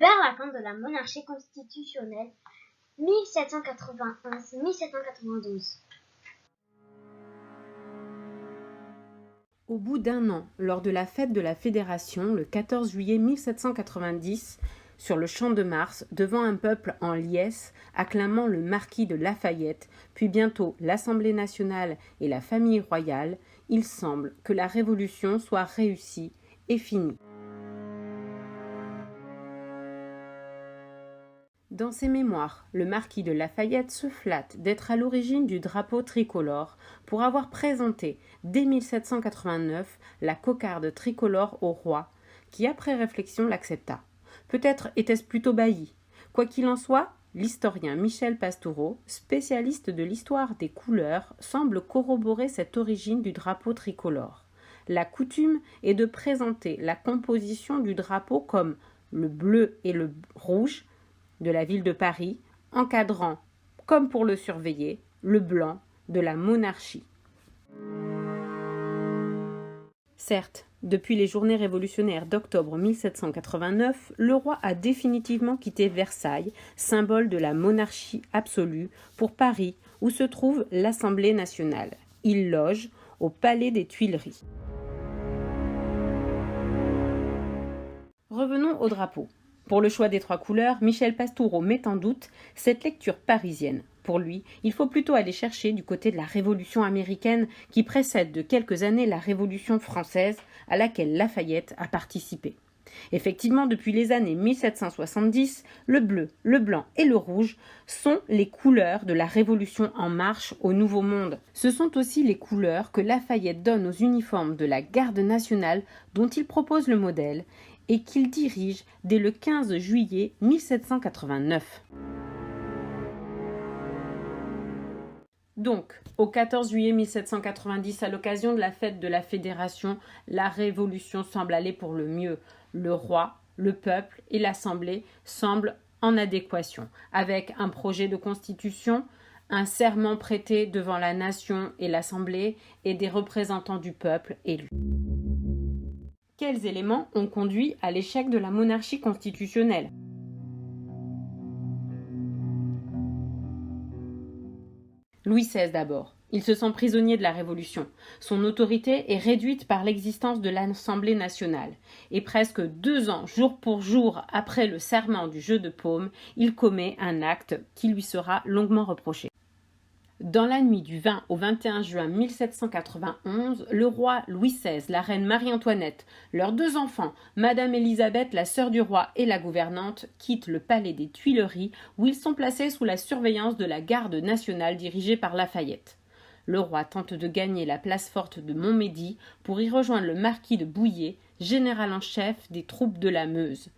Hubert raconte de la monarchie constitutionnelle 1791-1792. Au bout d'un an, lors de la fête de la Fédération, le 14 juillet 1790, sur le Champ de Mars, devant un peuple en liesse, acclamant le marquis de Lafayette, puis bientôt l'Assemblée nationale et la famille royale, il semble que la Révolution soit réussie et finie. Dans ses mémoires, le marquis de Lafayette se flatte d'être à l'origine du drapeau tricolore pour avoir présenté, dès 1789, la cocarde tricolore au roi, qui après réflexion l'accepta. Peut-être était-ce plutôt bailli. Quoi qu'il en soit, l'historien Michel Pastoureau, spécialiste de l'histoire des couleurs, semble corroborer cette origine du drapeau tricolore. La coutume est de présenter la composition du drapeau comme le bleu et le rouge de la ville de Paris, encadrant, comme pour le surveiller, le blanc de la monarchie. Certes, depuis les journées révolutionnaires d'octobre 1789, le roi a définitivement quitté Versailles, symbole de la monarchie absolue, pour Paris, où se trouve l'Assemblée nationale. Il loge au Palais des Tuileries. Revenons au drapeau. Pour le choix des 3 couleurs, Michel Pastoureau met en doute cette lecture parisienne. Pour lui, il faut plutôt aller chercher du côté de la Révolution américaine qui précède de quelques années la Révolution française à laquelle Lafayette a participé. Effectivement, depuis les années 1770, le bleu, le blanc et le rouge sont les couleurs de la Révolution en marche au Nouveau Monde. Ce sont aussi les couleurs que Lafayette donne aux uniformes de la Garde nationale dont il propose le modèle et qu'il dirige dès le 15 juillet 1789. Donc, au 14 juillet 1790, à l'occasion de la fête de la Fédération, la Révolution semble aller pour le mieux. Le roi, le peuple et l'Assemblée semblent en adéquation, avec un projet de constitution, un serment prêté devant la nation et l'Assemblée et des représentants du peuple élus. Quels éléments ont conduit à l'échec de la monarchie constitutionnelle ? Louis XVI d'abord. Il se sent prisonnier de la Révolution. Son autorité est réduite par l'existence de l'Assemblée nationale. Et presque 2 ans, jour pour jour, après le serment du jeu de paume, il commet un acte qui lui sera longuement reproché. Dans la nuit du 20 au 21 juin 1791, le roi Louis XVI, la reine Marie-Antoinette, leurs 2 enfants, Madame Élisabeth, la sœur du roi et la gouvernante, quittent le palais des Tuileries où ils sont placés sous la surveillance de la garde nationale dirigée par Lafayette. Le roi tente de gagner la place forte de Montmédy pour y rejoindre le marquis de Bouillé, général en chef des troupes de la Meuse.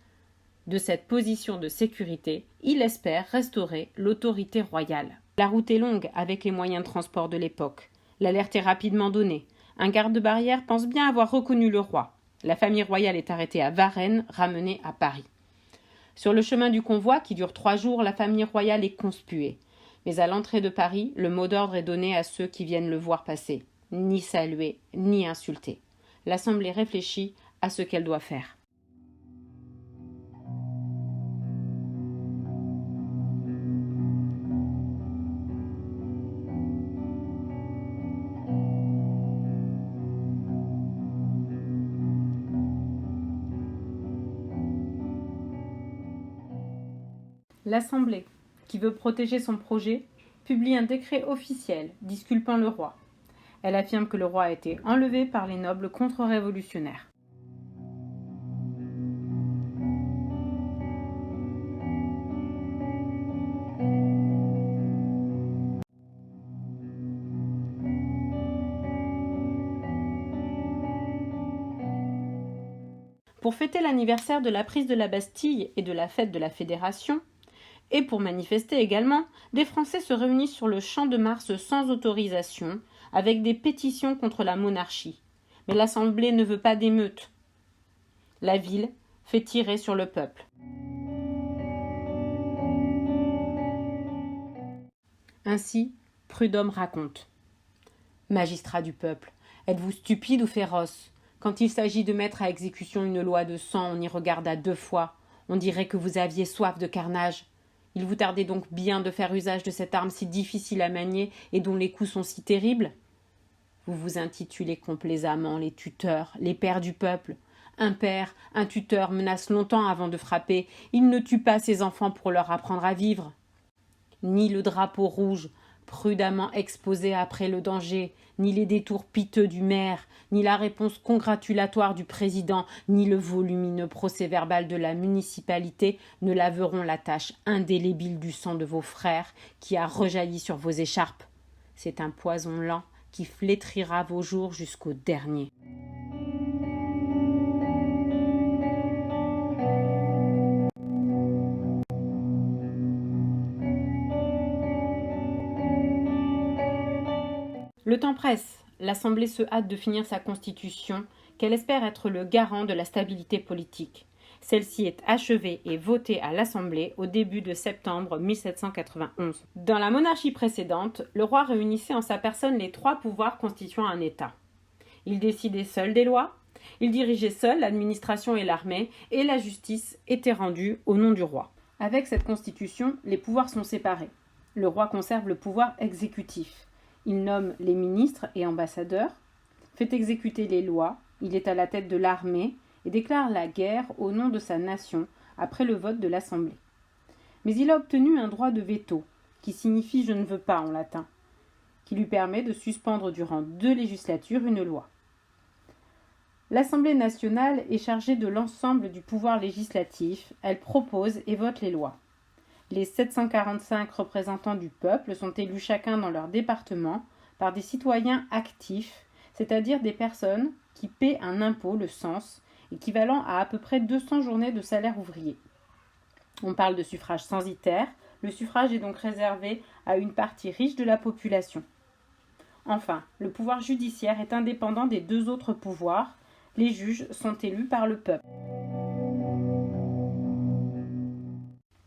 De cette position de sécurité, il espère restaurer l'autorité royale. La route est longue avec les moyens de transport de l'époque. L'alerte est rapidement donnée. Un garde-barrière pense bien avoir reconnu le roi. La famille royale est arrêtée à Varennes, ramenée à Paris. Sur le chemin du convoi, qui dure 3 jours, la famille royale est conspuée. Mais à l'entrée de Paris, le mot d'ordre est donné à ceux qui viennent le voir passer. Ni saluer, ni insulter. L'Assemblée réfléchit à ce qu'elle doit faire. L'Assemblée, qui veut protéger son projet, publie un décret officiel disculpant le roi. Elle affirme que le roi a été enlevé par les nobles contre-révolutionnaires. Pour fêter l'anniversaire de la prise de la Bastille et de la fête de la Fédération, et pour manifester également, des Français se réunissent sur le Champ de Mars sans autorisation, avec des pétitions contre la monarchie. Mais l'Assemblée ne veut pas d'émeute. La ville fait tirer sur le peuple. Ainsi, Prudhomme raconte. Magistrats du peuple, êtes-vous stupides ou féroces ? Quand il s'agit de mettre à exécution une loi de sang, on y regarde à 2 fois. On dirait que vous aviez soif de carnage. Il vous tardait donc bien de faire usage de cette arme si difficile à manier et dont les coups sont si terribles. Vous vous intitulez complaisamment les tuteurs, les pères du peuple. Un père, un tuteur menace longtemps avant de frapper. Il ne tue pas ses enfants pour leur apprendre à vivre. Ni le drapeau rouge, prudemment exposé après le danger, ni les détours piteux du maire, ni la réponse congratulatoire du président, ni le volumineux procès-verbal de la municipalité ne laveront la tache indélébile du sang de vos frères qui a rejailli sur vos écharpes. C'est un poison lent qui flétrira vos jours jusqu'au dernier. Le temps presse. L'Assemblée se hâte de finir sa constitution, qu'elle espère être le garant de la stabilité politique. Celle-ci est achevée et votée à l'Assemblée au début de septembre 1791. Dans la monarchie précédente, le roi réunissait en sa personne les 3 pouvoirs constituant un État. Il décidait seul des lois, il dirigeait seul l'administration et l'armée, et la justice était rendue au nom du roi. Avec cette constitution, les pouvoirs sont séparés. Le roi conserve le pouvoir exécutif. Il nomme les ministres et ambassadeurs, fait exécuter les lois, il est à la tête de l'armée et déclare la guerre au nom de sa nation après le vote de l'Assemblée. Mais il a obtenu un droit de veto, qui signifie « je ne veux pas » en latin, qui lui permet de suspendre durant 2 législatures une loi. L'Assemblée nationale est chargée de l'ensemble du pouvoir législatif, elle propose et vote les lois. Les 745 représentants du peuple sont élus chacun dans leur département par des citoyens actifs, c'est-à-dire des personnes qui paient un impôt, le cens, équivalent à peu près 200 journées de salaire ouvrier. On parle de suffrage censitaire, le suffrage est donc réservé à une partie riche de la population. Enfin, le pouvoir judiciaire est indépendant des 2 autres pouvoirs, les juges sont élus par le peuple.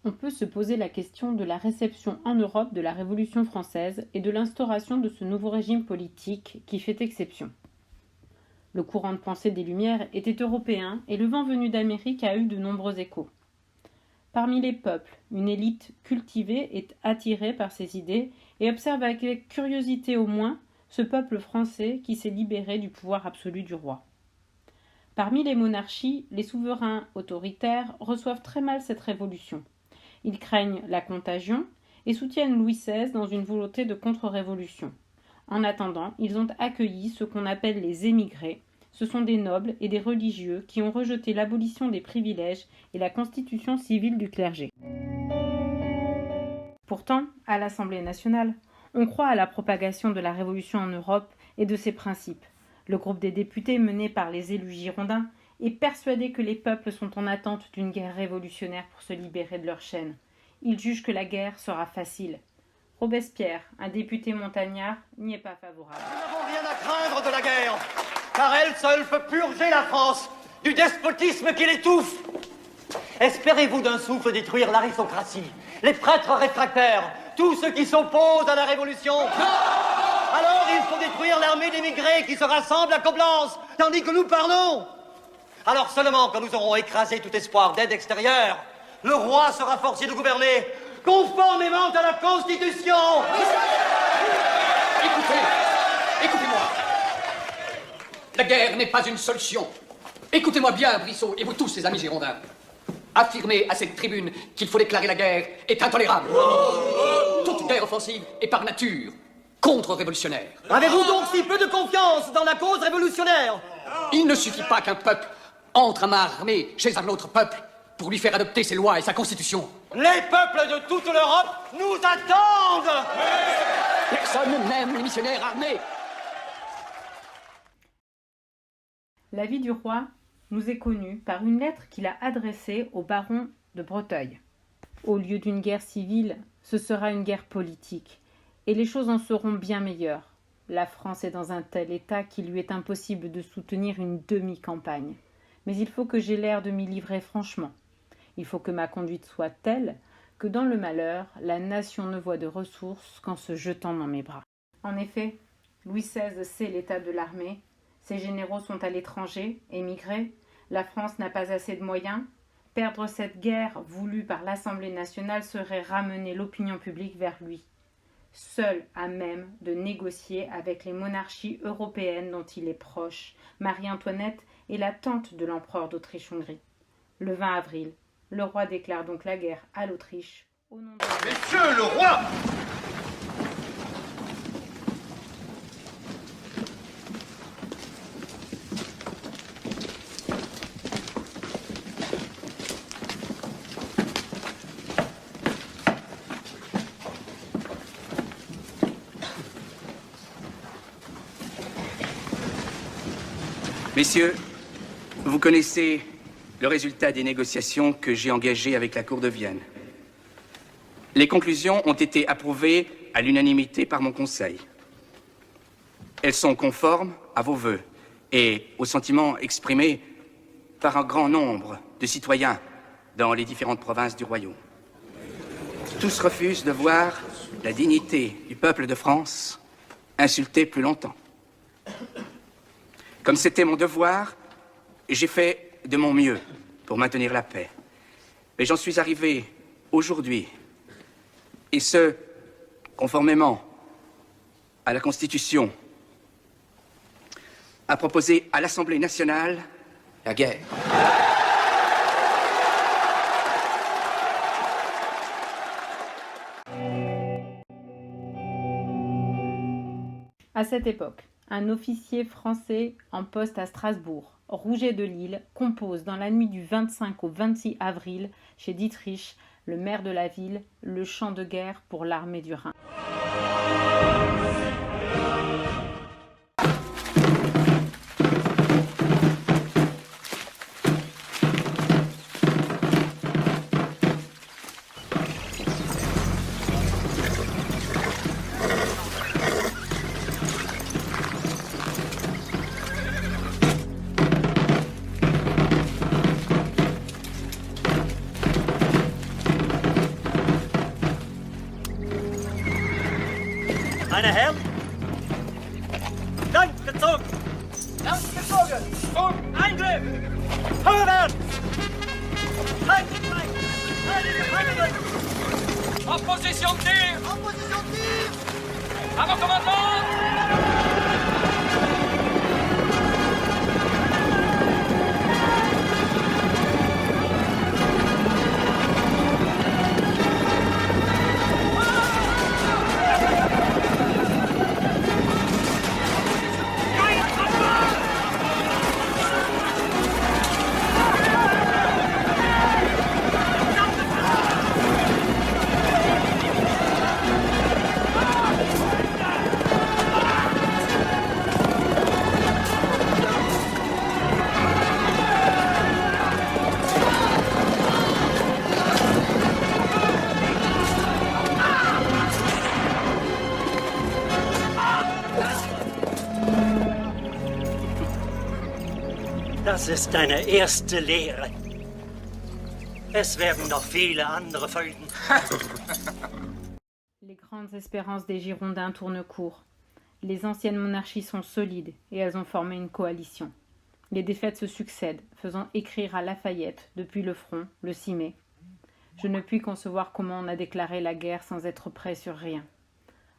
On peut se poser la question de la réception en Europe de la Révolution française et de l'instauration de ce nouveau régime politique qui fait exception. Le courant de pensée des Lumières était européen et le vent venu d'Amérique a eu de nombreux échos. Parmi les peuples, une élite cultivée est attirée par ces idées et observe avec curiosité au moins ce peuple français qui s'est libéré du pouvoir absolu du roi. Parmi les monarchies, les souverains autoritaires reçoivent très mal cette révolution. Ils craignent la contagion et soutiennent Louis XVI dans une volonté de contre-révolution. En attendant, ils ont accueilli ce qu'on appelle les émigrés. Ce sont des nobles et des religieux qui ont rejeté l'abolition des privilèges et la constitution civile du clergé. Pourtant, à l'Assemblée nationale, on croit à la propagation de la Révolution en Europe et de ses principes. Le groupe des députés mené par les élus girondins est persuadé que les peuples sont en attente d'une guerre révolutionnaire pour se libérer de leur chaîne. Il juge que la guerre sera facile. Robespierre, un député montagnard, n'y est pas favorable. Nous n'avons rien à craindre de la guerre, car elle seule peut purger la France du despotisme qui l'étouffe. Espérez-vous d'un souffle détruire l'aristocratie, les prêtres réfractaires, tous ceux qui s'opposent à la Révolution? Alors il faut détruire l'armée d'émigrés qui se rassemble à Coblence, tandis que nous parlons. Alors seulement quand nous aurons écrasé tout espoir d'aide extérieure, le roi sera forcé de gouverner conformément à la Constitution. Écoutez-moi. La guerre n'est pas une solution. Écoutez-moi bien, Brissot, et vous tous, ces amis girondins. Affirmer à cette tribune qu'il faut déclarer la guerre est intolérable. Toute guerre offensive est par nature contre-révolutionnaire. Avez-vous donc si peu de confiance dans la cause révolutionnaire? Il ne suffit pas qu'un peuple entre à main armée chez un autre peuple pour lui faire adopter ses lois et sa constitution. Les peuples de toute l'Europe nous attendent. Personne n'aime les missionnaires armés. L'avis du roi nous est connu par une lettre qu'il a adressée au baron de Breteuil. Au lieu d'une guerre civile, ce sera une guerre politique, et les choses en seront bien meilleures. La France est dans un tel état qu'il lui est impossible de soutenir une demi-campagne. Mais il faut que j'aie l'air de m'y livrer franchement. Il faut que ma conduite soit telle que dans le malheur, la nation ne voit de ressources qu'en se jetant dans mes bras. En effet, Louis XVI sait l'état de l'armée, ses généraux sont à l'étranger, émigrés, la France n'a pas assez de moyens, Perdre cette guerre voulue par l'Assemblée nationale serait ramener l'opinion publique vers lui, seul à même de négocier avec les monarchies européennes dont il est proche. Marie-Antoinette est la tante de l'empereur d'Autriche-Hongrie. Le 20 avril, le roi déclare donc la guerre à l'Autriche au nom de... Messieurs, le roi! Messieurs, vous connaissez le résultat des négociations que j'ai engagées avec la Cour de Vienne. Les conclusions ont été approuvées à l'unanimité par mon Conseil. Elles sont conformes à vos vœux et aux sentiments exprimés par un grand nombre de citoyens dans les différentes provinces du Royaume. Tous refusent de voir la dignité du peuple de France insultée plus longtemps. Comme c'était mon devoir, j'ai fait de mon mieux pour maintenir la paix. Mais j'en suis arrivé aujourd'hui, et ce, conformément à la Constitution, à proposer à l'Assemblée nationale la guerre. À cette époque, un officier français en poste à Strasbourg, Rouget de Lille, compose dans la nuit du 25 au 26 avril, chez Dietrich, le maire de la ville, le chant de guerre pour l'armée du Rhin. Meine Herren, Dank gezogen! Dank gezogen! Und Eingriff! Hören! En position de tir! En position de tir! À vos commandements! Das ist deine erste Lehre. Es werden noch viele andere folgen. Les grandes espérances des Girondins tournent court. Les anciennes monarchies sont solides et elles ont formé une coalition. Les défaites se succèdent, faisant écrire à Lafayette, depuis le front, le 6 mai. « Je ne puis concevoir comment on a déclaré la guerre sans être prêt sur rien. »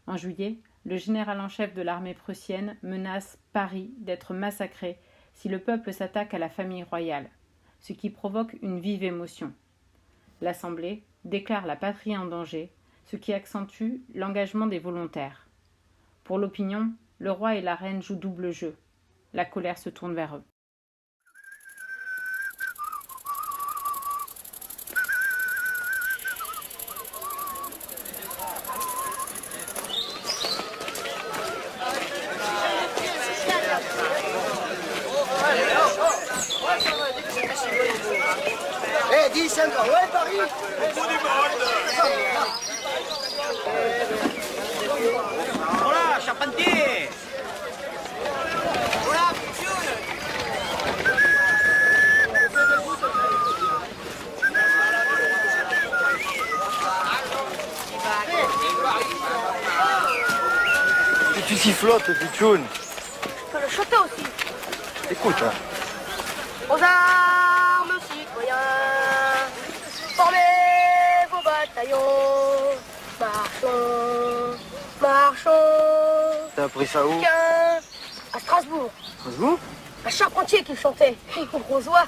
En juillet, le général en chef de l'armée prussienne menace Paris d'être massacré si le peuple s'attaque à la famille royale, ce qui provoque une vive émotion. L'Assemblée déclare la patrie en danger, ce qui accentue l'engagement des volontaires. Pour l'opinion, le roi et la reine jouent double jeu. La colère se tourne vers eux. Eh, 10 encore, ouais, Paris! Au bout du monde! Voilà, Charpentier! Voilà, Pichoun! Et tu sifflotes, Pichoun. Faut le chanter aussi. Écoute, hein. Aux armes, citoyens! appris ça où? À Strasbourg. Strasbourg? Un charpentier qui chantait. Aux gros oies.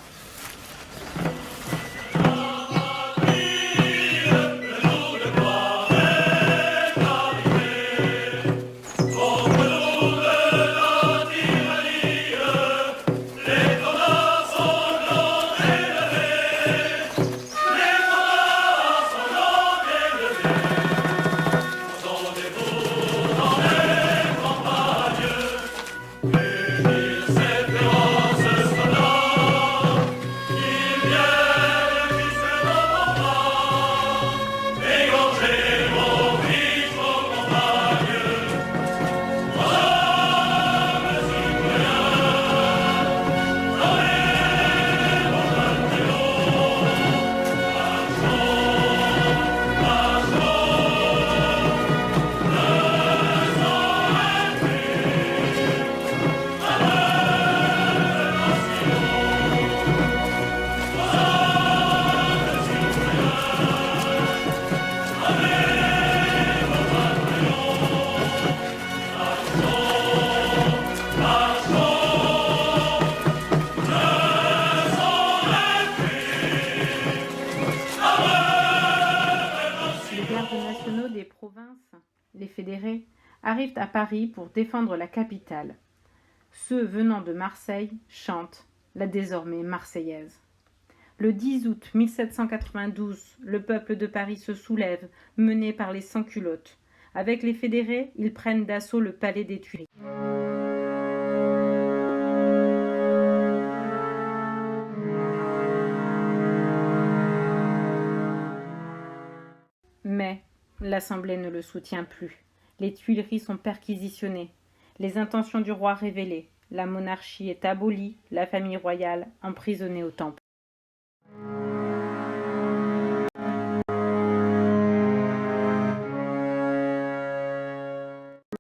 Des provinces, les fédérés, arrivent à Paris pour défendre la capitale. Ceux venant de Marseille chantent la désormais Marseillaise. Le 10 août 1792, le peuple de Paris se soulève, mené par les sans-culottes. Avec les fédérés, ils prennent d'assaut le palais des Tuileries. Mais l'Assemblée ne le soutient plus. Les Tuileries sont perquisitionnées. Les intentions du roi révélées. La monarchie est abolie, la famille royale emprisonnée au Temple.